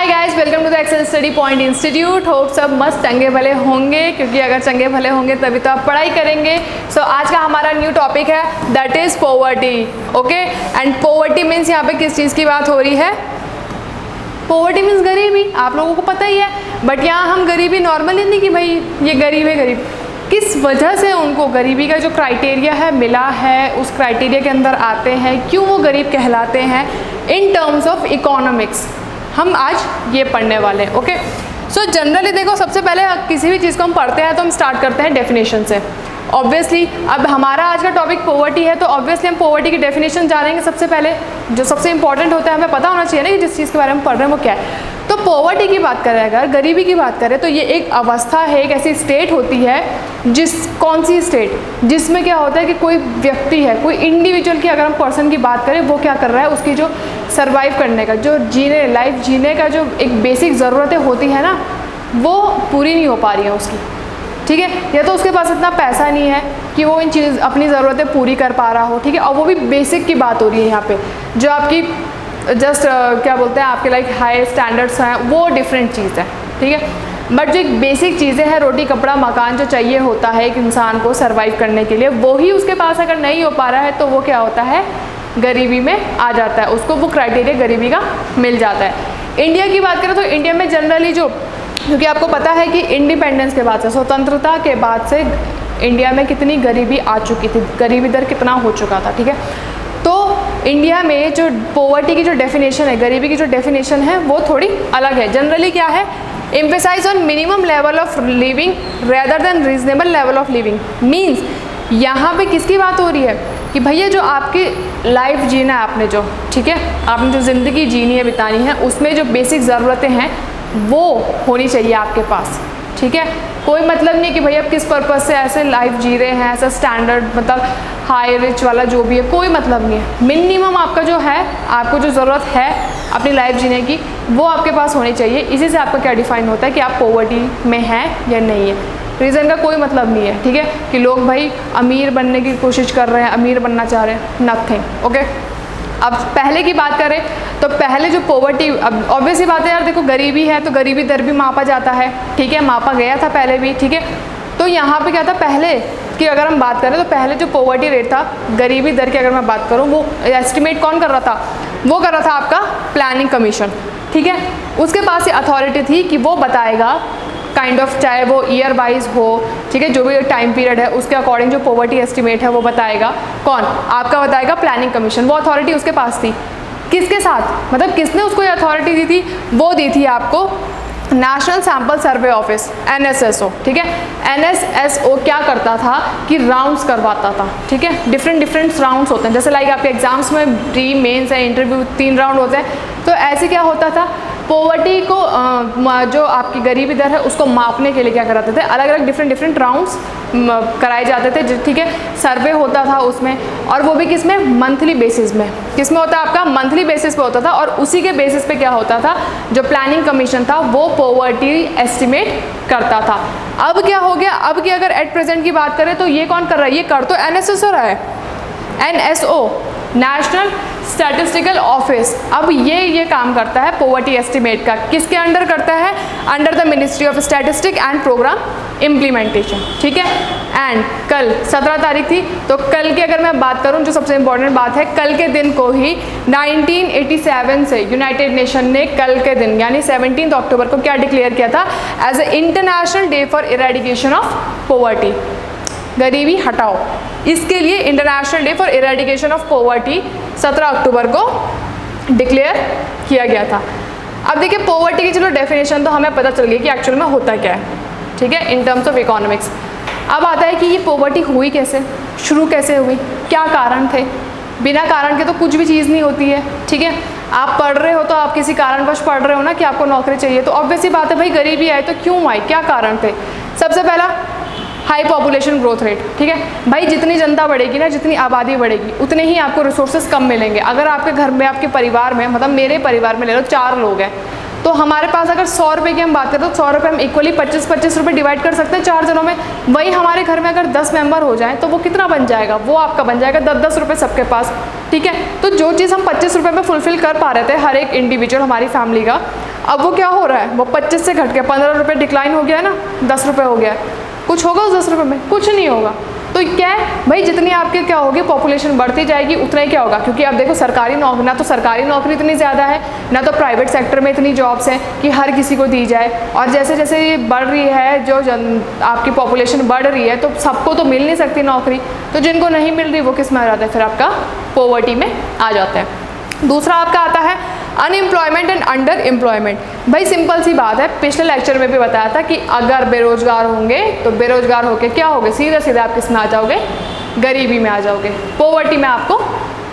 Hi guys, welcome to the Excel Study Point Institute. Hope सब मस्त चंगे भले होंगे, क्योंकि अगर चंगे भले होंगे तभी तो आप पढ़ाई करेंगे। सो आज का हमारा न्यू टॉपिक है that is poverty. Okay, and poverty means यहाँ पे किस चीज़ की बात हो रही है? पॉवर्टी मीन्स गरीबी, आप लोगों को पता ही है। बट यहाँ हम गरीबी नॉर्मली नहीं कि भाई ये गरीब है, गरीब किस वजह से उनको गरीबी का जो क्राइटेरिया है मिला है, उस क्राइटेरिया के अंदर आते हैं, क्यों वो गरीब कहलाते हैं इन टर्म्स ऑफ इकोनॉमिक्स, हम आज ये पढ़ने वाले हैं। ओके, सो जनरली देखो, सबसे पहले किसी भी चीज़ को हम पढ़ते हैं तो हम स्टार्ट करते हैं डेफिनेशन से। ऑब्वियसली अब हमारा आज का टॉपिक पॉवर्टी है, तो ऑब्वियसली हम पॉवर्टी की डेफिनेशन जानेंगे। सबसे पहले जो सबसे इंपॉर्टेंट होता है, हमें पता होना चाहिए ना कि जिस चीज़ के बारे में पढ़ रहे हैं वो क्या है। तो पॉवर्टी की बात करें, अगर गरीबी की बात करें, तो ये एक अवस्था है, एक ऐसी स्टेट होती है कौन सी स्टेट जिसमें क्या होता है कि कोई व्यक्ति है, कोई इंडिविजुअल की अगर हम पर्सन की बात करें, वो क्या कर रहा है, उसकी जो सर्वाइव करने का, जो लाइफ जीने का जो एक बेसिक ज़रूरतें होती है ना, वो पूरी नहीं हो पा रही है उसकी। ठीक है, या तो उसके पास इतना पैसा नहीं है कि वो इन चीज़ अपनी ज़रूरतें पूरी कर पा रहा हो। ठीक है, और वो भी बेसिक की बात हो रही है यहाँ पे, जो आपकी जस्ट क्या बोलते हैं, आपके लाइक हाई स्टैंडर्ड्स हैं, वो डिफरेंट चीज़ है। ठीक है, बट जो एक बेसिक चीज़ें हैं, रोटी कपड़ा मकान जो चाहिए होता है एक इंसान को सर्वाइव करने के लिए, वो ही उसके पास अगर नहीं हो पा रहा है, तो वो क्या होता है, गरीबी में आ जाता है, उसको वो क्राइटेरिया गरीबी का मिल जाता है। इंडिया की बात करें तो इंडिया में जनरली क्योंकि आपको पता है कि इंडिपेंडेंस के बाद से, स्वतंत्रता के बाद से इंडिया में कितनी गरीबी आ चुकी थी, गरीबी दर कितना हो चुका था। ठीक है, तो इंडिया में जो पॉवर्टी की जो डेफिनेशन है, गरीबी की जो डेफिनेशन है, वो थोड़ी अलग है। जनरली क्या है, emphasise on minimum level of living rather than reasonable level of living. Means यहाँ पे किसकी बात हो रही है कि भैया जो आपकी लाइफ जीना है आपने, जो ठीक है, आपने जो ज़िंदगी जीनी है, बितानी है, उसमें जो बेसिक ज़रूरतें हैं वो होनी चाहिए आपके पास। ठीक है, कोई मतलब नहीं कि भैया आप किस पर्पज़ से ऐसे लाइफ जी रहे हैं, ऐसा स्टैंडर्ड मतलब हाई रिच वाला जो भी है, कोई मतलब नहीं है। मिनिमम आपका जो है, आपको जो ज़रूरत है अपनी लाइफ जीने की, वो आपके पास होनी चाहिए। इसी से आपका क्या डिफाइन होता है कि आप पॉवर्टी में हैं या नहीं है। रीज़न का कोई मतलब नहीं है। ठीक है, कि लोग भाई अमीर बनने की कोशिश कर रहे हैं, अमीर बनना चाह रहे हैं, नथिंग। ओके, अब पहले की बात करें तो पहले जो पॉवर्टी, अब ऑब्वियसली बात है यार, देखो गरीबी है तो गरीबी दर भी मापा जाता है। ठीक है, मापा गया था पहले भी। ठीक है, तो यहाँ पे क्या था पहले कि अगर हम बात करें तो पहले जो पॉवर्टी रेट था, गरीबी दर की अगर मैं बात करूँ, वो एस्टिमेट कौन कर रहा था? वो कर रहा था आपका प्लानिंग कमीशन। ठीक है, उसके पास ये अथॉरिटी थी कि वो बताएगा काइंड ऑफ, चाहे वो ईयर वाइज हो, ठीक है, जो भी टाइम पीरियड है उसके अकॉर्डिंग जो पॉवर्टी एस्टिमेट है वो बताएगा कौन? आपका बताएगा प्लानिंग कमीशन। वो अथॉरिटी उसके पास थी। किसके साथ, मतलब किसने उसको ये अथॉरिटी दी थी? वो दी थी आपको national sample survey office, NSSO। ठीक है, NSSO क्या करता था कि राउंड्स करवाता था। ठीक है, डिफरेंट राउंड्स होते हैं, जैसे लाइक आपके एग्जाम्स में प्री मेंस है, इंटरव्यू 3 राउंड होते हैं। तो ऐसे क्या होता था, पॉवर्टी को जो आपकी गरीबी दर है उसको मापने के लिए क्या कराते थे, अलग अलग डिफरेंट राउंड्स कराए जाते थे। ठीक है, सर्वे होता था उसमें, और वो भी किस में, मंथली बेसिस में। किस में होता है आपका, मंथली बेसिस पे होता था। और उसी के बेसिस पे क्या होता था, जो प्लानिंग कमीशन था वो पॉवर्टी एस्टिमेट करता था। अब क्या हो गया, अब की अगर एट प्रेजेंट की बात करें तो ये कौन कर रहा है? ये कर तो NSSO रहा है, NSO, नेशनल स्टैटिस्टिकल ऑफिस। अब ये काम करता है पॉवर्टी एस्टिमेट का। किसके अंडर करता है? Under the ministry of statistic and programme implementation. ठीक है, एंड कल 17 तारीख थी, तो कल की अगर मैं बात करूं, जो सबसे इंपॉर्टेंट बात है, कल के दिन को ही 1987 से यूनाइटेड नेशन ने कल के दिन यानी 17 अक्टूबर को क्या डिक्लेयर किया था? As a international day for eradication of poverty, गरीबी हटाओ। इसके लिए international day for eradication of poverty 17 अक्टूबर को डिक्लेयर किया गया था। अब देखिए, पॉवर्टी की चलो डेफिनेशन तो हमें पता चल गई कि एक्चुअल में होता क्या है। ठीक है, इन टर्म्स ऑफ इकोनॉमिक्स। अब आता है कि ये पॉवर्टी हुई कैसे, शुरू कैसे हुई, क्या कारण थे? बिना कारण के तो कुछ भी चीज़ नहीं होती है। ठीक है, आप पढ़ रहे हो तो आप किसी कारणवश पढ़ रहे हो ना कि आपको नौकरी चाहिए, तो ऑब्वियसली बात है भाई गरीबी आई तो क्यों आई, क्या कारण थे? सबसे पहला, हाई पॉपुलेशन ग्रोथ रेट। ठीक है भाई, जितनी जनता बढ़ेगी ना, जितनी आबादी बढ़ेगी, उतने ही आपको रिसोर्सेज कम मिलेंगे। अगर आपके घर में, आपके परिवार में, मतलब मेरे परिवार में ले लो 4 लोग हैं, तो हमारे पास अगर 100 रुपये की हम बात करें तो 100 रुपये हम इक्वली 25-25 रुपये डिवाइड कर सकते हैं 4 जनों में। वही हमारे घर में अगर 10 मेंबर हो जाएं तो वो कितना बन जाएगा? वो आपका बन जाएगा 10-10 रुपये सबके पास। ठीक है, तो जो चीज़ हम 25 रुपये में फुलफिल कर पा रहे थे हर एक इंडिविजुअल हमारी फैमिली का, अब वो क्या हो रहा है, वो 25 से घट के 15 रुपये डिक्लाइन हो गया है ना, 10 रुपये हो गया है। कुछ होगा उस 10 रुपये में? कुछ नहीं होगा। तो क्या है भाई, जितनी आपके क्या होगी पॉपुलेशन बढ़ती जाएगी उतना ही क्या होगा, क्योंकि अब देखो सरकारी नौकरी, ना तो सरकारी नौकरी इतनी ज़्यादा है, ना तो प्राइवेट सेक्टर में इतनी जॉब्स हैं कि हर किसी को दी जाए। और जैसे जैसे ये बढ़ रही है, जो आपकी पॉपुलेशन बढ़ रही है, तो सबको तो मिल नहीं सकती नौकरी। तो जिनको नहीं मिल रही वो किस में आ जाता है, फिर आपका पॉवर्टी में आ जाता है। दूसरा आपका आता है अनएम्प्लॉयमेंट एंड अंडर एम्प्लॉयमेंट। भाई सिंपल सी बात है, पिछले लेक्चर में भी बताया था कि अगर बेरोजगार होंगे तो बेरोजगार होके क्या होगे, सीधे सीधे आप किस में आ जाओगे, गरीबी में आ जाओगे, पॉवर्टी में आपको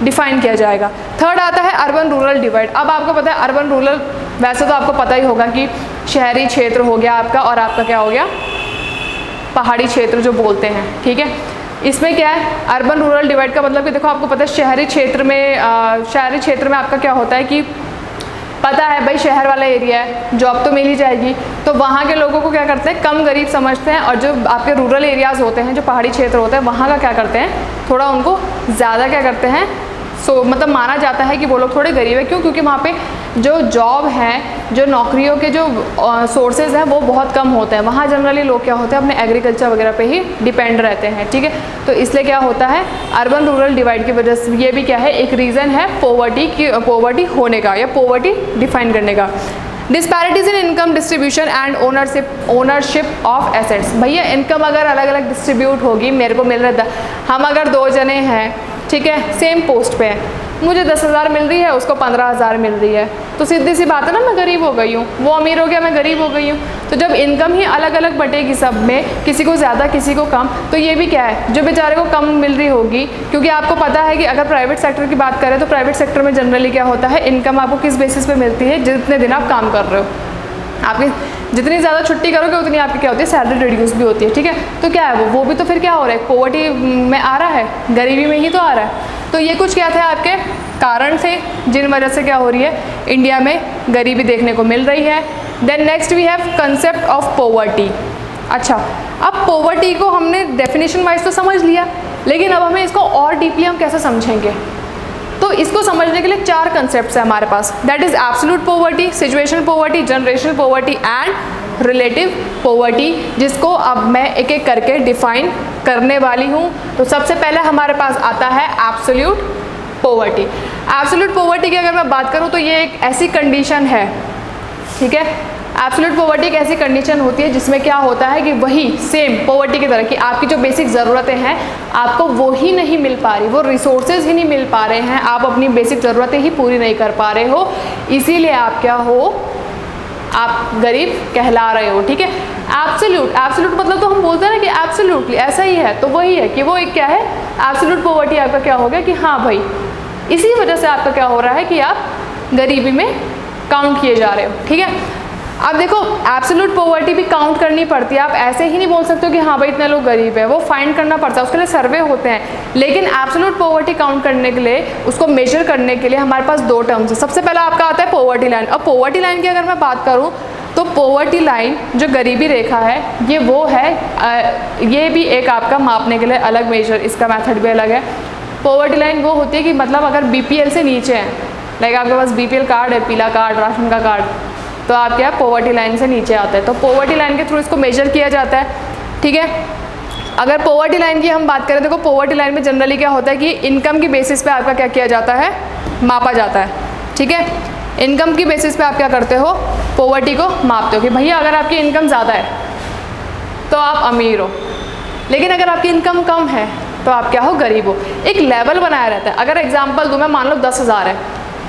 डिफाइन किया जाएगा। थर्ड आता है अर्बन रूरल डिवाइड। अब आपको पता है अर्बन रूरल, वैसे तो आपको पता ही होगा कि शहरी क्षेत्र हो गया आपका, और आपका क्या हो गया, पहाड़ी क्षेत्र जो बोलते हैं, ठीक है। इसमें क्या है, अर्बन रूरल डिवाइड का मतलब कि देखो आपको पता है शहरी क्षेत्र में आपका क्या होता है कि पता है भाई शहर वाला एरिया है, जॉब तो मिल ही जाएगी, तो वहाँ के लोगों को क्या करते हैं, कम गरीब समझते हैं। और जो आपके रूरल एरियाज़ होते हैं, जो पहाड़ी क्षेत्र होते हैं, वहाँ का क्या करते हैं, थोड़ा उनको ज़्यादा क्या करते हैं, मतलब माना जाता है कि वो लोग थोड़े गरीब है। क्यों? क्योंकि वहाँ पे जो जॉब हैं, जो नौकरियों के जो सोर्सेज हैं वो बहुत कम होते हैं। वहाँ जनरली लोग क्या होते हैं, अपने एग्रीकल्चर वगैरह पे ही डिपेंड रहते हैं, ठीक है। तो इसलिए क्या होता है, अर्बन रूरल डिवाइड की वजह से ये भी क्या है, एक रीज़न है पॉवर्टी होने का, या पॉवर्टी डिफाइन करने का। Disparities in income distribution and ownership of assets. भैया इनकम अगर अलग अलग डिस्ट्रीब्यूट होगी, मेरे को मिल रहा था, हम अगर 2 जने हैं, ठीक है, सेम पोस्ट पे है, मुझे 10,000 मिल रही है, उसको 15,000 मिल रही है, तो सीधी सी बात है ना, मैं गरीब हो गई हूँ, वो अमीर हो गया, मैं गरीब हो गई हूँ। तो जब इनकम ही अलग अलग बटेगी सब में, किसी को ज़्यादा किसी को कम, तो ये भी क्या है, जो बेचारे को कम मिल रही होगी, क्योंकि आपको पता है कि अगर प्राइवेट सेक्टर की बात करें तो प्राइवेट सेक्टर में जनरली क्या होता है, इनकम आपको किस बेसिस पे मिलती है, जितने दिन आप काम कर रहे हो। आपकी जितनी ज़्यादा छुट्टी करोगे उतनी आपकी क्या होती है, सैलरी रिड्यूस भी होती है, ठीक है। तो क्या है वो भी तो फिर क्या हो रहा है, पॉवर्टी में आ रहा है, गरीबी में ही तो आ रहा है। तो ये कुछ क्या थे आपके कारण थे जिन वजह से क्या हो रही है, इंडिया में गरीबी देखने को मिल रही है। Then next we have concept of poverty. अच्छा, अब पॉवर्टी को हमने डेफिनेशन वाइज तो समझ लिया, लेकिन अब हमें इसको और डीपली हम कैसे समझेंगे। तो इसको समझने के लिए 4 कंसेप्ट्स हैं हमारे पास, that is absolute poverty, situational poverty, generational poverty and relative poverty, जिसको अब मैं एक एक करके डिफाइन करने वाली हूँ। तो सबसे पहले हमारे पास आता है एब्सोल्यूट पॉवर्टी। एब्सोल्यूट पॉवर्टी की अगर मैं बात करूँ तो ये एक ऐसी कंडीशन है, ठीक है, एब्सोल्यूट पॉवर्टी एक ऐसी कंडीशन होती है जिसमें क्या होता है कि वही सेम पॉवर्टी की तरह कि आपकी जो बेसिक ज़रूरतें हैं आपको वो ही नहीं मिल पा रही, वो रिसोर्सेज ही नहीं मिल पा रहे हैं, आप अपनी बेसिक ज़रूरतें ही पूरी नहीं कर पा रहे हो, इसीलिए आप क्या हो, आप गरीब कहला रहे हो, ठीक है। एब्सोल्यूट मतलब तो हम बोलते हैं ना कि एब्सोल्युटली ऐसा ही है, तो वही है कि वो एक क्या है, एब्सोल्यूट पॉवर्टी आपका क्या हो गया कि हाँ भाई इसी वजह से आपका क्या हो रहा है कि आप गरीबी में काउंट किए जा रहे हो, ठीक है। अब देखो एब्सोल्यूट पॉवर्टी भी काउंट करनी पड़ती है, आप ऐसे ही नहीं बोल सकते हो कि हाँ भाई इतने लोग गरीब है, वो फाइंड करना पड़ता है, उसके लिए सर्वे होते हैं। लेकिन एब्सोल्यूट पॉवर्टी काउंट करने के लिए, उसको मेजर करने के लिए हमारे पास 2 टर्म्स है। सबसे पहला आपका आता है पॉवर्टी लाइन। अब पॉवर्टी लाइन की अगर मैं बात करूँ तो पॉवर्टी लाइन जो गरीबी रेखा है ये वो है, ये भी एक आपका मापने के लिए अलग मेजर, इसका मेथड भी अलग है। पॉवर्टी लाइन वो होती है कि मतलब अगर BPL से नीचे है, लाइक आपके पास BPL कार्ड है, पीला कार्ड, राशन का कार्ड, तो आप क्या पॉवर्टी लाइन से नीचे आते हैं, तो पॉवर्टी लाइन के थ्रू इसको मेजर किया जाता है, ठीक है। अगर पॉवर्टी लाइन की हम बात करें, देखो पॉवर्टी लाइन में जनरली क्या होता है कि इनकम की बेसिस पे आपका क्या किया जाता है, मापा जाता है, ठीक है। इनकम की बेसिस पे आप क्या करते हो, पॉवर्टी को मापते हो कि भैया अगर आपकी इनकम ज़्यादा है तो आप अमीर हो, लेकिन अगर आपकी इनकम कम है तो आप क्या हो, गरीब हो। एक लेवल बनाया रहता है। अगर एग्जाम्पल दूँ मैं, मान लो 10,000 है,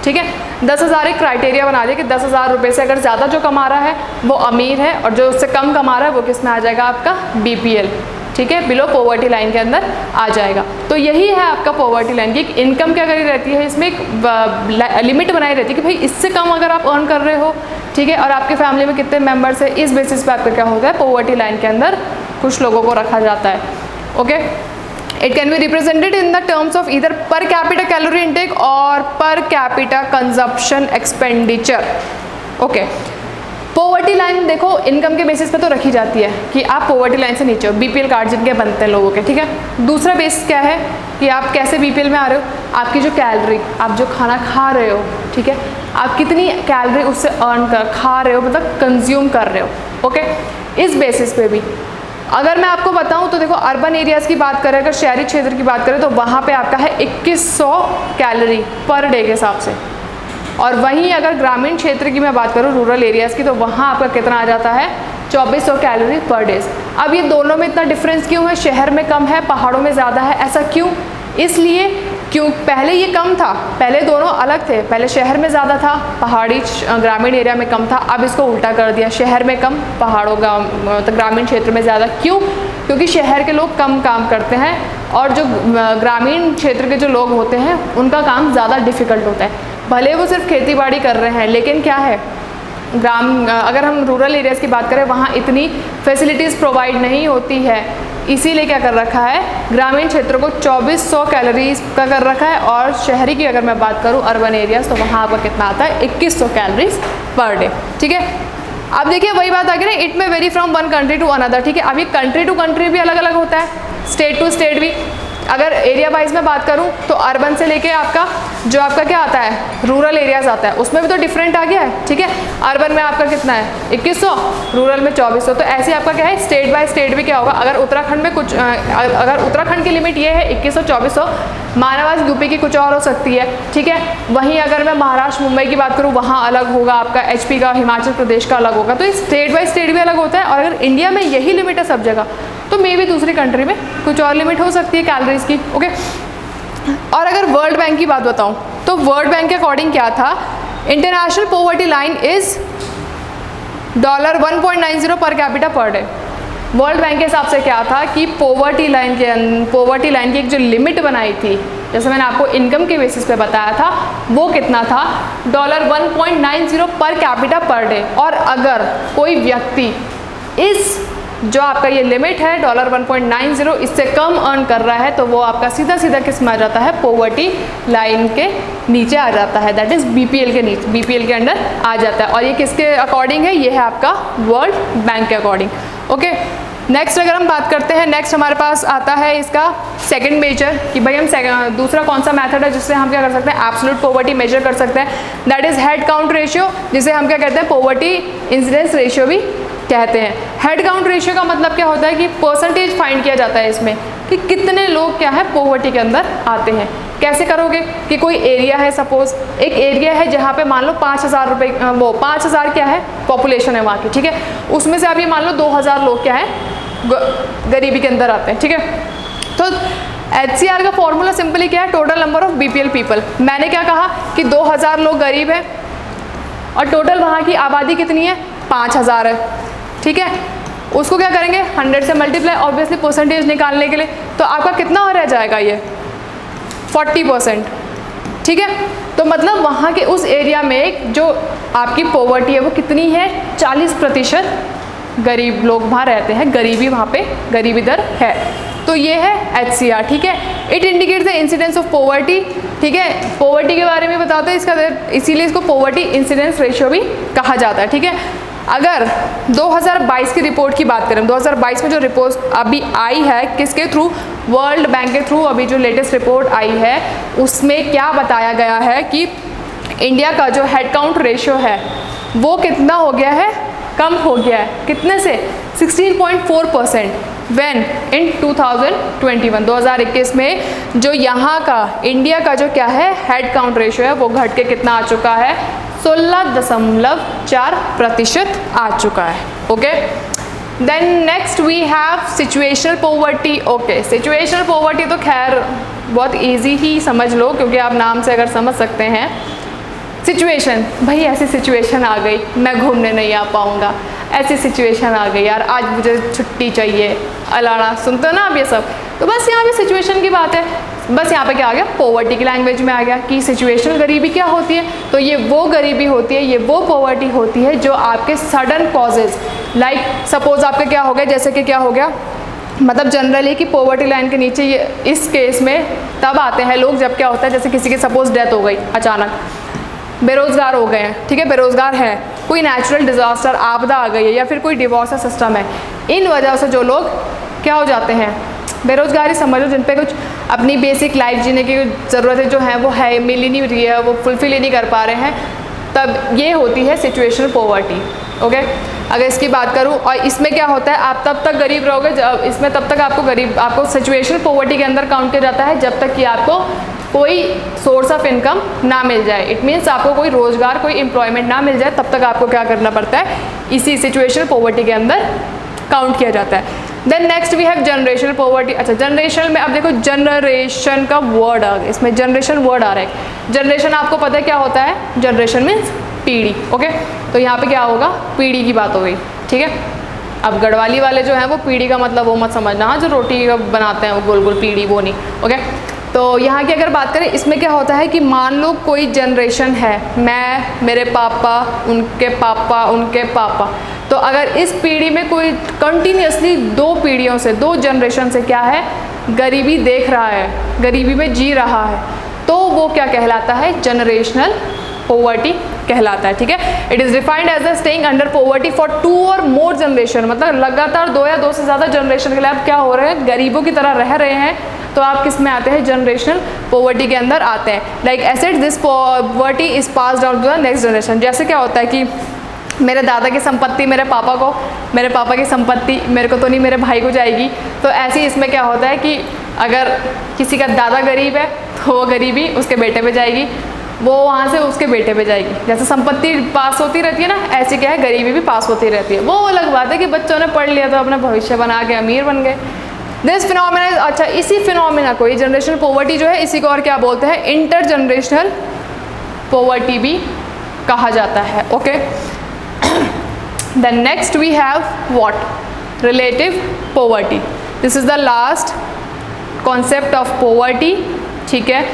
ठीक है, 10,000 एक क्राइटेरिया बना दिया कि 10,000 रुपये से अगर ज़्यादा जो कमा रहा है वो अमीर है, और जो उससे कम कमा रहा है वो किस में आ जाएगा, आपका BPL, ठीक है, बिलो पॉवर्टी लाइन के अंदर आ जाएगा। तो यही है आपका पॉवर्टी लाइन की इनकम क्या करी रहती है, इसमें एक लिमिट बनाई रहती है कि भाई इससे कम अगर आप अर्न कर रहे हो, ठीक है, और आपके फैमिली में कितने मेंबर्स है, इस बेसिस पे आपका क्या होता है, पॉवर्टी लाइन के अंदर कुछ लोगों को रखा जाता है, okay. It can be represented in the terms of either per capita calorie intake और per capita consumption expenditure, okay। Poverty line देखो इनकम के बेसिस पे तो रखी जाती है कि आप पॉवर्टी लाइन से नीचे हो, BPL कार्ड जिनके बनते हैं लोगों के, ठीक है। दूसरा बेस क्या है कि आप कैसे BPL में आ रहे हो, आपकी जो कैलोरी, आप जो खाना खा रहे हो, ठीक है, आप कितनी कैलोरी उससे अर्न कर खा रहे हो, मतलब कंज्यूम कर रहे हो। ओके, इस बेसिस पे भी अगर मैं आपको बताऊं तो देखो, अर्बन एरियाज़ की बात करें, अगर शहरी क्षेत्र की बात करें तो वहाँ पे आपका है 2100 कैलोरी पर डे के हिसाब से, और वहीं अगर ग्रामीण क्षेत्र की मैं बात करूँ, रूरल एरियाज़ की, तो वहाँ आपका कितना आ जाता है 2400 कैलोरी पर डे। अब ये दोनों में इतना डिफरेंस क्यों है? शहर में कम है, पहाड़ों में ज़्यादा है, ऐसा क्यों? इसलिए क्यों पहले ये कम था, पहले दोनों अलग थे, पहले शहर में ज़्यादा था, पहाड़ी ग्रामीण एरिया में कम था, अब इसको उल्टा कर दिया, शहर में कम, पहाड़ों तो ग्रामीण क्षेत्र में ज़्यादा। क्यों? क्योंकि शहर के लोग कम काम करते हैं और जो ग्रामीण क्षेत्र के जो लोग होते हैं उनका काम ज़्यादा डिफ़िकल्ट होता है। भले वो सिर्फ खेती बाड़ी कर रहे हैं, लेकिन क्या है, अगर हम रूरल एरियाज़ की बात करें वहाँ इतनी फैसिलिटीज़ प्रोवाइड नहीं होती है, इसीलिए क्या कर रखा है, ग्रामीण क्षेत्रों को 2400 कैलोरीज का कर रखा है, और शहरी की अगर मैं बात करूँ अर्बन एरियाज़, तो वहाँ आपका कितना आता है 2100 कैलोरीज पर डे। ठीक है, अब देखिए वही बात आ गई ना, it may vary from one country to another. ठीक है, अब ये कंट्री टू कंट्री भी अलग अलग होता है, स्टेट टू स्टेट भी। अगर एरिया वाइज में बात करूं तो अर्बन से लेके आपका जो आपका क्या आता है, रूरल एरियाज़ आता है, उसमें भी तो डिफरेंट आ गया है। ठीक है, अर्बन में आपका कितना है 2100, रूरल में 2400। तो ऐसे आपका क्या है, स्टेट बाय स्टेट भी क्या होगा। अगर उत्तराखंड में कुछ अगर उत्तराखंड की लिमिट ये है 2100 2400, मानवास यूपी की कुछ और हो सकती है। ठीक है, वहीं अगर मैं महाराष्ट्र मुंबई की बात करूँ, वहाँ अलग होगा, आपका HP का, हिमाचल प्रदेश का अलग होगा। तो स्टेट बाय स्टेट भी अलग होता है, और अगर इंडिया में यही लिमिट है सब जगह, तो मे भी दूसरी कंट्री में कुछ और लिमिट हो सकती है कैलोरीज की। ओके, और अगर वर्ल्ड बैंक की बात बताऊं तो वर्ल्ड बैंक के अकॉर्डिंग क्या था, international poverty line is $1.90 per capita per day. World bank के हिसाब से क्या था कि पॉवर्टी लाइन की एक जो लिमिट बनाई थी, जैसे मैंने आपको इनकम के बेसिस पे बताया था, वो कितना था $1.90 पर कैपिटा पर डे। और अगर कोई व्यक्ति इस जो आपका ये लिमिट है $1.90 इससे कम अर्न कर रहा है, तो वो आपका सीधा सीधा किस में आ जाता है, पॉवर्टी लाइन के नीचे आ जाता है, दैट इज BPL के नीचे, BPL के अंडर आ जाता है। और ये किसके अकॉर्डिंग है, ये है आपका वर्ल्ड बैंक के अकॉर्डिंग। ओके, नेक्स्ट अगर हम बात करते हैं, नेक्स्ट हमारे पास आता है इसका सेकंड मेजर, कि भाई हम दूसरा कौन सा मेथड है जिससे हम क्या कर सकते हैं, एब्सोल्यूट पॉवर्टी मेजर कर सकते हैं, that is head count ratio, जिसे हम क्या कहते हैं, पॉवर्टी इंसिडेंस रेशियो भी कहते हैं। हेड काउंट रेशियो का मतलब क्या होता है कि परसेंटेज फाइंड किया जाता है इसमें, कि कितने लोग क्या है पॉवर्टी के अंदर आते हैं। कैसे करोगे कि कोई एरिया है, सपोज एक एरिया है जहाँ पे मान लो 5000 रुपये, वो 5000 क्या है पॉपुलेशन है वहाँ की। ठीक है, उसमें से आप ये मान लो 2000 लोग क्या है गरीबी के अंदर आते हैं। ठीक है, तो HCR का फॉर्मूला सिंपली क्या है, total number of BPL people. मैंने क्या कहा कि 2000 लोग गरीब है और टोटल वहाँ की आबादी कितनी है, 5000 है। ठीक है, उसको क्या करेंगे 100 से मल्टीप्लाई, ऑब्वियसली परसेंटेज निकालने के लिए, तो आपका कितना और रह जाएगा ये 40%। ठीक है, तो मतलब वहाँ के उस एरिया में जो आपकी पॉवर्टी है वो कितनी है, 40% गरीब लोग वहाँ रहते हैं, गरीबी वहाँ पे गरीबी दर है। तो ये है HCR। ठीक है, it indicates the incidence of poverty. ठीक है, पॉवर्टी के बारे में बताते हैं इसका, इसीलिए इसको पॉवर्टी इंसिडेंस रेशियो भी कहा जाता है। ठीक है, अगर 2022 की रिपोर्ट की बात करें, 2022 में जो रिपोर्ट अभी आई है किसके थ्रू, वर्ल्ड बैंक के थ्रू, अभी जो लेटेस्ट रिपोर्ट आई है उसमें क्या बताया गया है कि इंडिया का जो हेड काउंट रेशियो है वो कितना हो गया है, कम हो गया है, कितने से 16.4% व्हेन इन 2021 में जो यहाँ का इंडिया का जो क्या है हेड काउंट रेशियो है वो घट के कितना आ चुका है, 16.4% आ चुका है। Okay, then next we have situational poverty. Okay, situational poverty तो खैर बहुत इजी ही समझ लो, क्योंकि आप नाम से अगर समझ सकते हैं। सिचुएशन, भाई ऐसी सिचुएशन आ गई मैं घूमने नहीं आ पाऊँगा, ऐसी सिचुएशन आ गई यार आज मुझे छुट्टी चाहिए, अलाना, सुनते हो ना आप ये सब। तो बस यहाँ पे सिचुएशन की बात है, बस यहाँ पे क्या आ गया, पॉवर्टी की लैंग्वेज में आ गया कि सिचुएशनल गरीबी क्या होती है, तो ये वो गरीबी होती है, ये वो पॉवर्टी होती है जो आपके सडन कॉजेज, लाइक सपोज आपके क्या हो गया, जैसे कि क्या हो गया, मतलब जनरली कि पॉवर्टी लाइन के नीचे ये इस केस में तब आते हैं लोग जब क्या होता है, जैसे किसी की सपोज डेथ हो गई अचानक, बेरोज़गार हो गए हैं। ठीक है, बेरोज़गार है, कोई नेचुरल डिज़ास्टर आपदा आ गई है, या फिर कोई डिवोर्स का सिस्टम है, इन वजह से जो लोग क्या हो जाते हैं, बेरोज़गारी समझ लो, जिन पे कुछ अपनी बेसिक लाइफ जीने की ज़रूरतें जो हैं वो है मिल ही नहीं रही है, वो फुलफिल ही नहीं कर पा रहे हैं, तब ये होती है सिचुएशनल पॉवर्टी। ओके, अगर इसकी बात करूँ, और इसमें क्या होता है, आप तब तक गरीब रहोगे जब इसमें तब तक आपको सिचुएशनल पॉवर्टी के अंदर काउंट किया जाता है जब तक कि आपको कोई सोर्स ऑफ इनकम ना मिल जाए। इट मीन्स आपको कोई रोजगार, कोई एम्प्लॉयमेंट ना मिल जाए, तब तक आपको क्या करना पड़ता है, इसी सिचुएशनल पॉवर्टी के अंदर काउंट किया जाता है। Then next we have generational poverty. अच्छा, जनरेशनल में अब देखो जनरेशन का वर्ड आ गया, इसमें जनरेशन वर्ड आ रहा है। जनरेशन आपको पता है क्या होता है, जनरेशन मीन्स पीढ़ी। ओके, तो यहाँ पे क्या होगा, पीढ़ी की बात हो गई। ठीक है, अब गढ़वाली वाले जो हैं वो पीढ़ी का मतलब वो मत समझना, जो रोटी बनाते हैं वो गोल गोल पीढ़ी, वो नहीं। ओके, तो यहाँ की अगर बात करें, इसमें क्या होता है कि मान लो कोई जनरेशन है, मैं, मेरे पापा, उनके पापा, उनके पापा, तो अगर इस पीढ़ी में कोई कंटिन्यूसली 2 पीढ़ियों से, 2 जनरेशन से क्या है, गरीबी देख रहा है, गरीबी में जी रहा है, तो वो क्या कहलाता है, जनरेशनल पॉवर्टी कहलाता है। ठीक है, it is defined as a staying under poverty for 2 और मोर जनरेशन, मतलब लगातार 2 या 2 से ज़्यादा जनरेशन के लिए आप क्या हो रहे हैं, गरीबों की तरह रह रहे हैं, तो आप किस में आते हैं, जनरेशनल पॉवर्टी के अंदर आते हैं। Like asset this poverty is pass down to the next generation. जैसे क्या होता है कि मेरे दादा की संपत्ति मेरे पापा को, मेरे पापा की संपत्ति मेरे को तो नहीं, मेरे भाई को जाएगी। तो ऐसे ही इसमें क्या होता है कि अगर किसी का दादा गरीब है तो वो गरीबी उसके बेटे पे जाएगी, वो वहाँ से उसके बेटे पे जाएगी। जैसे संपत्ति पास होती रहती है ना, ऐसे क्या है, गरीबी भी पास होती रहती है। वो अलग बात है कि बच्चों ने पढ़ लिया तो अपना भविष्य बना के अमीर बन गए। दिस फिनोमिना, अच्छा इसी फिनोमिना को, ये जनरेशनल पॉवर्टी जो है, इसी को और क्या बोलते हैं, इंटर जनरेशनल पॉवर्टी भी कहा जाता है। Okay, then next we have what, relative poverty. This is the last concept of poverty. ठीक है,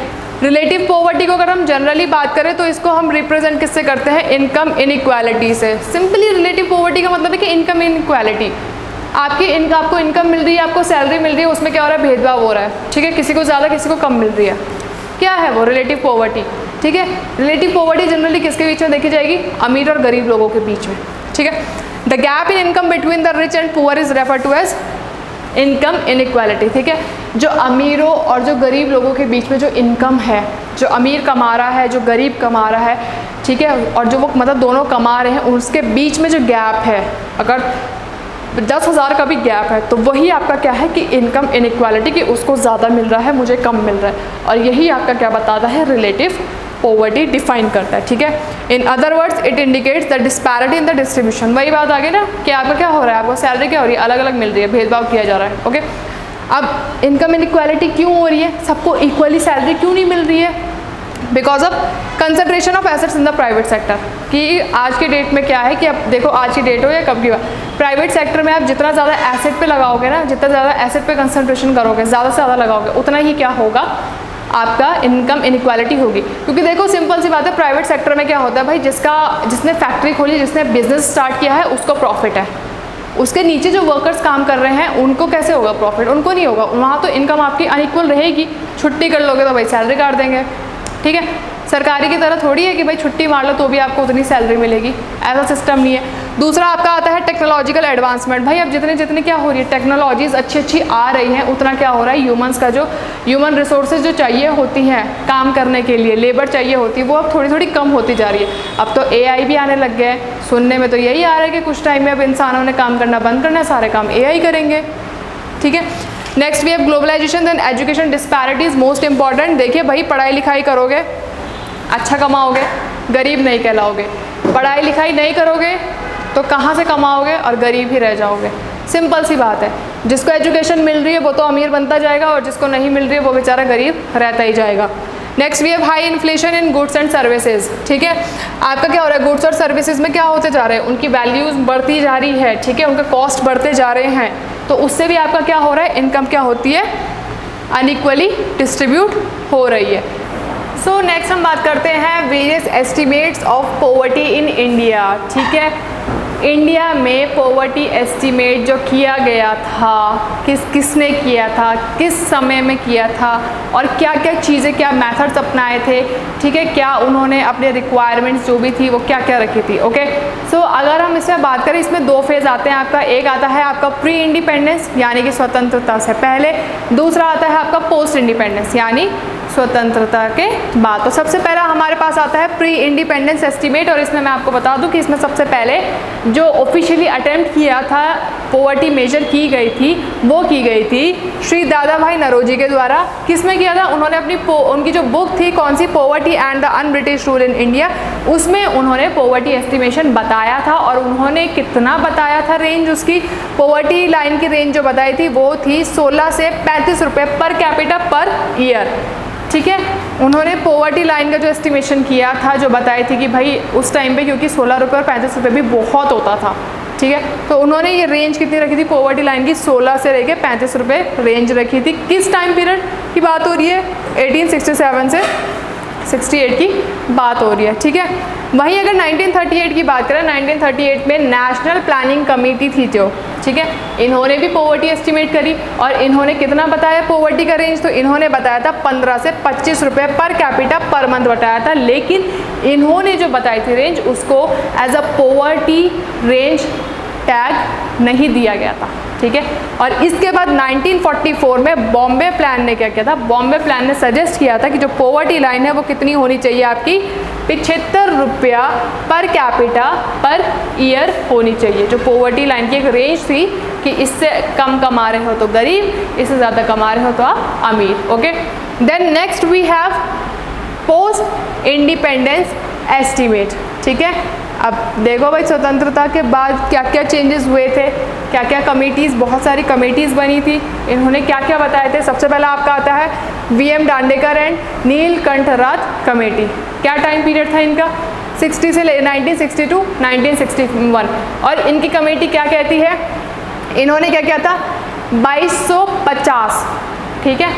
रिलेटिव पॉवर्टी को अगर हम जनरली बात करें तो इसको हम रिप्रेजेंट किससे करते हैं, इनकम इनइक्वालिटी से। सिंपली रिलेटिव पॉवर्टी का मतलब है कि इनकम इनइक्वालिटी, आपको इनकम मिल रही है, आपको सैलरी मिल रही है, उसमें क्या हो रहा है, भेदभाव हो रहा है। ठीक है, किसी को ज़्यादा किसी को कम मिल रही है, क्या है वो, रिलेटिव पॉवर्टी। ठीक है, रिलेटिव पॉवर्टी जनरली किसके बीच में देखी जाएगी, अमीर और गरीब लोगों के बीच में। ठीक है, the gap in income between the rich and poor is refer to as income inequality. ठीक है, जो अमीरों और जो गरीब लोगों के बीच में जो इनकम है, जो अमीर कमा रहा है, जो गरीब कमा रहा है, ठीक है, और जो वो मतलब दोनों कमा रहे हैं, उसके बीच में जो गैप है, अगर 10,000 का भी गैप है तो वही आपका क्या है कि इनकम इनइक्वालिटी, कि उसको ज़्यादा मिल रहा है, मुझे कम मिल रहा है, और यही आपका क्या बताता है, रिलेटिव पॉवर्टी डिफाइन करता है। ठीक है, in other words it indicates the disparity in the distribution. वही बात आ गई ना कि आपका क्या हो रहा है, आपको सैलरी क्या हो रही है, अलग अलग मिल रही है, भेदभाव किया जा रहा है। ओके, अब इनकम इनइक्वालिटी क्यों हो रही है, सबको इक्वली सैलरी क्यों नहीं मिल रही है, because of concentration of assets in the private sector. कि आज की डेट में क्या है कि अब देखो, आज की डेट हो या कब की बात, प्राइवेट सेक्टर में आप जितना ज़्यादा एसेट पे लगाओगे ना, जितना ज़्यादा एसेट पे कंसंट्रेशन करोगे, ज़्यादा से ज़्यादा लगाओगे, उतना ही क्या होगा, आपका इनकम इनइक्वालिटी होगी। क्योंकि देखो सिंपल सी बात है, प्राइवेट सेक्टर में क्या होता है भाई, जिसने फैक्ट्री खोली, जिसने बिजनेस स्टार्ट किया है, उसको प्रॉफिट है। उसके नीचे जो वर्कर्स काम कर रहे हैं उनको कैसे होगा प्रॉफिट, उनको नहीं होगा। वहाँ तो इनकम आपकी अनइक्वल रहेगी। छुट्टी कर लोगे तो भाई सैलरी काट देंगे। ठीक है, सरकारी की तरह थोड़ी है कि भाई छुट्टी मार लो तो भी आपको उतनी सैलरी मिलेगी, ऐसा सिस्टम नहीं है। दूसरा आपका आता है टेक्नोलॉजिकल एडवांसमेंट। भाई अब जितने क्या हो रही है, टेक्नोलॉजीज अच्छी आ रही हैं, उतना क्या हो रहा है, ह्यूमंस का जो ह्यूमन रिसोर्सेज जो चाहिए होती हैं काम करने के लिए, लेबर चाहिए होती है, वो अब थोड़ी थोड़ी कम होती जा रही है। अब तो AI भी आने लग गए हैं। सुनने में तो यही आ रहा है कि कुछ टाइम में अब इंसानों ने काम करना बंद करना है, सारे काम AI करेंगे। ठीक है, next we have globalisation and education disparities most important. देखिए भाई, पढ़ाई लिखाई करोगे अच्छा कमाओगे, गरीब नहीं कहलाओगे। पढ़ाई लिखाई नहीं करोगे तो कहाँ से कमाओगे, और गरीब ही रह जाओगे। सिंपल सी बात है, जिसको एजुकेशन मिल रही है वो तो अमीर बनता जाएगा, और जिसको नहीं मिल रही है वो बेचारा गरीब रहता ही जाएगा। Next we have high inflation in goods and services. ठीक है, आपका क्या हो रहा है, गुड्स और सर्विसेज में क्या होते जा रहे हैं, उनकी वैल्यूज बढ़ती जा रही है। ठीक है, उनके कॉस्ट बढ़ते जा रहे हैं, तो उससे भी आपका क्या हो रहा है, इनकम क्या होती है, अनइक्वली डिस्ट्रीब्यूट हो रही है। सो नेक्स्ट हम बात करते हैं various estimates of poverty in India. ठीक है, इंडिया में पॉवर्टी एस्टिमेट जो किया गया था, किसने किया था, किस समय में किया था, और क्या क्या चीज़ें, क्या मेथड्स अपनाए थे। ठीक है, क्या उन्होंने अपने रिक्वायरमेंट्स जो भी थी वो क्या क्या रखी थी। ओके, सो अगर हम इसमें बात करें, इसमें 2 फेज़ आते हैं आपका। एक आता है आपका प्री इंडिपेंडेंस यानी कि स्वतंत्रता से पहले, दूसरा आता है आपका पोस्ट इंडिपेंडेंस यानी स्वतंत्रता के बाद। तो सबसे पहला हमारे पास आता है प्री इंडिपेंडेंस एस्टीमेट, और इसमें मैं आपको बता दूं कि इसमें सबसे पहले जो ऑफिशियली अटेम्प्ट किया था पॉवर्टी मेजर की गई थी वो की गई थी श्री दादा भाई नौरोजी के द्वारा। किसमें किया था? उन्होंने अपनी उनकी जो बुक थी कौन सी, poverty and the un British rule in India, उसमें उन्होंने पॉवर्टी एस्टिमेशन बताया था। और उन्होंने कितना बताया था रेंज, उसकी पॉवर्टी लाइन की रेंज जो बताई थी वो थी 16 से 35 रुपये पर कैपिटा पर ईयर। ठीक है, उन्होंने पॉवर्टी लाइन का जो एस्टिमेशन किया था, जो बताई थी कि भाई उस टाइम पे क्योंकि 16 रुपये और 35 रुपये भी बहुत होता था। ठीक है, तो उन्होंने ये रेंज कितनी रखी थी पॉवर्टी लाइन की, 16 से लेके 35 रुपये रेंज रखी थी। किस टाइम पीरियड की बात हो रही है? 1867 से 68 की बात हो रही है। ठीक है, वहीं अगर 1938 की बात करें, 1938 में नेशनल प्लानिंग कमेटी थी जो, ठीक है, इन्होंने भी पॉवर्टी एस्टिमेट करी और इन्होंने कितना बताया पॉवर्टी का रेंज, तो इन्होंने बताया था 15 से 25 रुपये पर कैपिटा पर मंथ बताया था। लेकिन इन्होंने जो बताई थी रेंज उसको as a poverty range tag नहीं दिया गया था। ठीक है, और इसके बाद 1944 में बॉम्बे प्लान ने क्या किया था? बॉम्बे प्लान ने सजेस्ट किया था कि जो पॉवर्टी लाइन है वो कितनी होनी चाहिए आपकी, 75 रुपया पर कैपिटा पर ईयर होनी चाहिए। जो पॉवर्टी लाइन की एक रेंज थी कि इससे कम कमा रहे हो तो गरीब, इससे ज़्यादा कमा रहे हो तो आप अमीर। Okay, then next we have post independence estimate. ठीक है, अब देखो भाई स्वतंत्रता के बाद क्या क्या चेंजेस हुए थे, क्या क्या कमेटीज़, बहुत सारी कमेटीज़ बनी थी, इन्होंने क्या क्या बताए थे। सबसे पहला आपका आता है VM Dandekar and Neelkanth Raj committee. क्या टाइम पीरियड था इनका? 60 से 1962 1961। और इनकी कमेटी क्या कहती है? इन्होंने क्या किया था? 2250। ठीक है,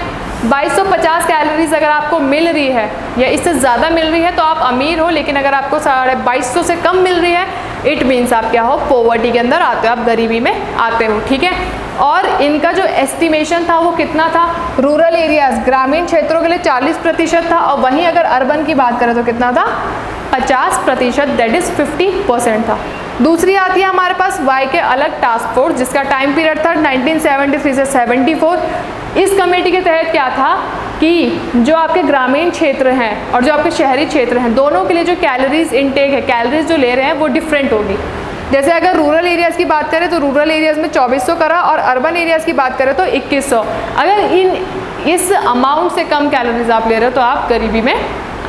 2250 कैलोरीज अगर आपको मिल रही है या इससे ज़्यादा मिल रही है तो आप अमीर हो, लेकिन अगर आपको 2250 से कम मिल रही है इट मीन्स आप क्या हो? पॉवर्टी के अंदर आते हो, आप गरीबी में आते हो। ठीक है, और इनका जो एस्टिमेशन था वो कितना था? रूरल एरियाज, ग्रामीण क्षेत्रों के लिए 40% था, और वहीं अगर अर्बन की बात करें तो कितना था? 50%, दैट इज़ 50% था। दूसरी आती है हमारे पास वाई के अलग टास्क फोर्स, जिसका टाइम पीरियड था 1973 से 74। इस कमेटी के तहत क्या था कि जो आपके ग्रामीण क्षेत्र हैं और जो आपके शहरी क्षेत्र हैं दोनों के लिए जो कैलोरीज इनटेक है, कैलोरीज जो ले रहे हैं वो डिफरेंट होगी। जैसे अगर रूरल एरियाज़ की बात करें तो रूरल एरियाज़ में 2400 करा, और अर्बन एरियाज़ की बात करें तो 2100। अगर इस अमाउंट से कम कैलोरीज आप ले रहे हो तो आप गरीबी में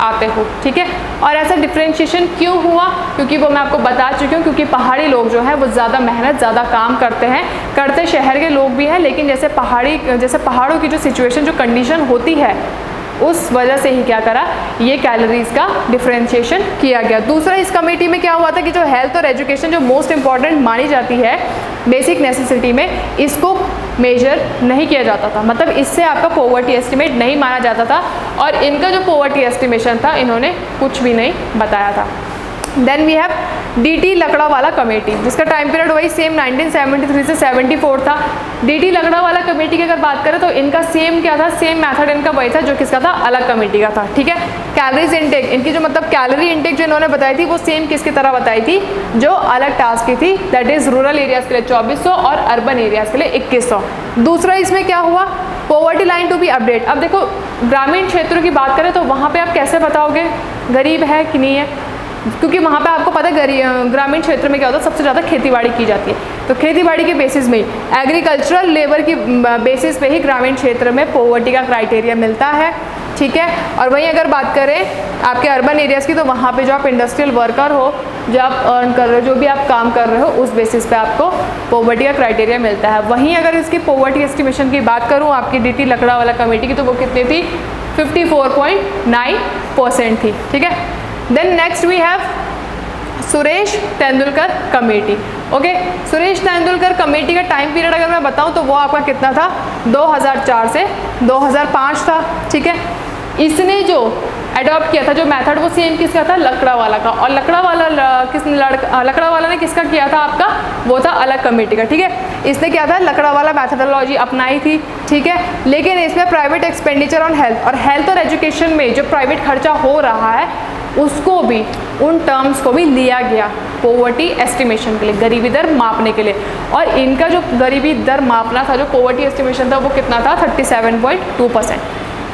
आते हो। ठीक है, और ऐसा डिफ्रेंशिएशन क्यों हुआ? क्योंकि वो मैं आपको बता चुकी हूँ, क्योंकि पहाड़ी लोग जो हैं वो ज़्यादा मेहनत, ज़्यादा काम करते हैं, करते शहर के लोग भी हैं, लेकिन जैसे पहाड़ों की जो सिचुएशन, जो कंडीशन होती है, उस वजह से ही क्या करा, ये कैलोरीज का डिफ्रेंशिएशन किया गया। दूसरा इस कमेटी में क्या हुआ था कि जो हेल्थ और एजुकेशन जो मोस्ट इंपॉर्टेंट मानी जाती है बेसिक नेसेसिटी में, इसको मेजर नहीं किया जाता था, मतलब इससे आपका पॉवर्टी एस्टिमेट नहीं माना जाता था, और इनका जो पॉवर्टी एस्टिमेशन था इन्होंने कुछ भी नहीं बताया था। Then we have DT Lakdawala committee, जिसका टाइम पीरियड वही सेम 1973 से 74 था। डीटी लकड़ावाला कमेटी की अगर बात करें तो इनका सेम क्या था? सेम मेथड इनका वही था जो किसका था? अलग कमेटी का था। ठीक है, कैलोरीज इनटेक, इनकी जो मतलब कैलोरी इनटेक जो इन्होंने बताई थी वो सेम किसकी तरह बताई थी? जो अलग टास्क की थी, दैट इज रूरल एरियाज़ के लिए 2400 और अर्बन एरियाज़ के लिए 2100। दूसरा इसमें क्या हुआ? Poverty line to be update. अब देखो ग्रामीण क्षेत्रों की बात करें तो वहाँ पर आप कैसे बताओगे गरीब है कि नहीं है? क्योंकि वहाँ पे आपको पता है ग्रामीण क्षेत्र में क्या होता है, सबसे ज़्यादा खेतीबाड़ी की जाती है, तो खेतीबाड़ी के बेसिस में एग्रीकल्चरल लेबर की बेसिस पे ही ग्रामीण क्षेत्र में पॉवर्टी का क्राइटेरिया मिलता है। ठीक है, और वहीं अगर बात करें आपके अर्बन एरियाज़ की तो वहाँ पे जो आप इंडस्ट्रियल वर्कर हो, जो आप अर्न कर रहे हो, जो भी आप काम कर रहे हो, उस बेसिस पे आपको पॉवर्टी का क्राइटेरिया मिलता है। वहीं अगर इसकी पॉवर्टी एस्टिमेशन की बात करूँ आपकी डीटी लकड़ावाला कमेटी की, तो वो कितनी थी? 54.9% थी। ठीक है, then next we have Suresh Tendulkar committee. Okay, Suresh Tendulkar committee का टाइम पीरियड अगर मैं बताऊं तो वो आपका कितना था? 2004 से 2005 था। ठीक है, इसने जो अडॉप्ट किया था जो मेथड वो सेम किसका था? लकड़ावाला का। और लकड़ावाला ने किसका किया था आपका? वो था अलग कमेटी का। ठीक है, इसने क्या था? लकड़ावाला मैथडोलॉजी अपनाई थी। ठीक है, लेकिन इसमें प्राइवेट एक्सपेंडिचर ऑन हेल्थ और एजुकेशन में जो प्राइवेट खर्चा हो रहा है उसको भी, उन टर्म्स को भी लिया गया पॉवर्टी एस्टिमेशन के लिए, गरीबी दर मापने के लिए। और इनका जो गरीबी दर मापना था, जो पॉवर्टी एस्टिमेशन था, वो कितना था? 37.2%।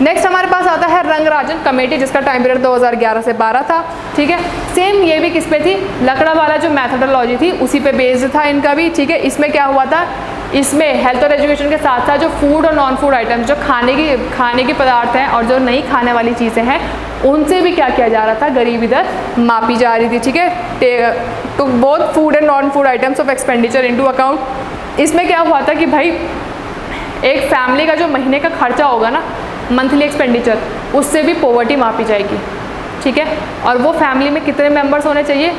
नेक्स्ट हमारे पास आता है रंगराजन कमेटी, जिसका टाइम पीरियड 2011 से 12 था, ठीक है। सेम ये भी किस पे थी, लकड़ा वाला जो मैथडोलॉजी थी उसी पे बेस्ड था इनका भी, ठीक है। इसमें क्या हुआ था, इसमें हेल्थ और एजुकेशन के साथ साथ जो फूड और नॉन फूड आइटम्स, जो खाने की पदार्थ हैं और जो नहीं खाने वाली चीज़ें हैं, उनसे भी क्या किया जा रहा था, गरीबी दर मापी जा रही थी, ठीक है। तो both food and non food items of expenditure into account. इसमें क्या हुआ था कि भाई एक फैमिली का जो महीने का खर्चा होगा ना, मंथली एक्सपेंडिचर, उससे भी पॉवर्टी मापी जाएगी, ठीक है। और वो फैमिली में कितने मेंबर्स होने चाहिए,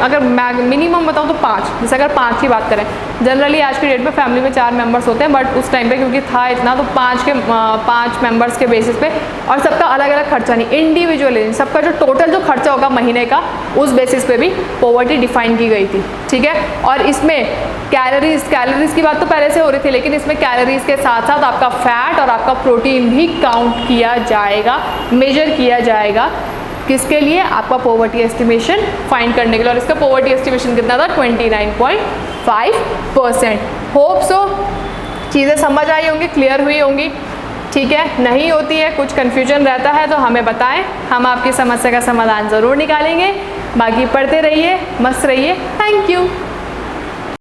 अगर मिनिमम बताऊँ तो 5, जैसे अगर 5 की बात करें, जनरली आज की डेट में फैमिली में 4 मेंबर्स होते हैं, बट उस टाइम पे क्योंकि था इतना तो 5 मेंबर्स के बेसिस पे, और सबका अलग अलग खर्चा नहीं, इंडिविजुअली सबका जो टोटल जो खर्चा होगा महीने का, उस बेसिस पे भी पॉवर्टी डिफाइन की गई थी, ठीक है। और इसमें कैलोरीज की बात तो पहले से हो रही थी, लेकिन इसमें कैलोरीज के साथ साथ आपका फैट और आपका प्रोटीन भी काउंट किया जाएगा, मेजर किया जाएगा, किसके लिए, आपका पॉवर्टी एस्टिमेशन फाइंड करने के लिए। और इसका पॉवर्टी एस्टिमेशन कितना था, 29.5%। होप सो चीज़ें समझ आई होंगी, क्लियर हुई होंगी, ठीक है। नहीं होती है, कुछ कन्फ्यूजन रहता है तो हमें बताएं, हम आपकी समस्या का समाधान ज़रूर निकालेंगे। बाकी पढ़ते रहिए, मस्त रहिए, थैंक यू।